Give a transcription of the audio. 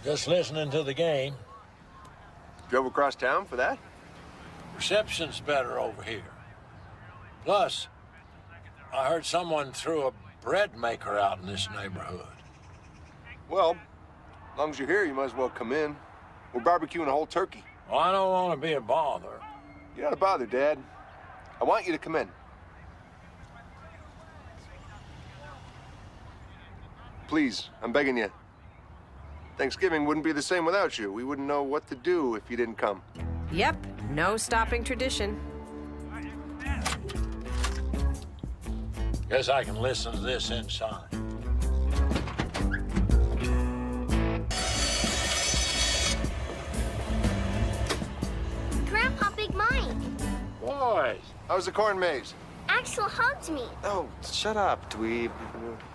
Just listening to the game. Drove across town for that? Reception's better over here. Plus, I heard someone threw a bread maker out in this neighborhood. Well, as long as you're here, you might as well come in. We're barbecuing a whole turkey. Well, I don't want to be a bother. You're not a bother, Dad. I want you to come in. Please, I'm begging you. Thanksgiving wouldn't be the same without you. We wouldn't know what to do if you didn't come. Yep, no stopping tradition. Guess I can listen to this inside. Grandpa, Big Mike. Boys, How's the corn maze? Axel hugged me. Oh, shut up, dweeb.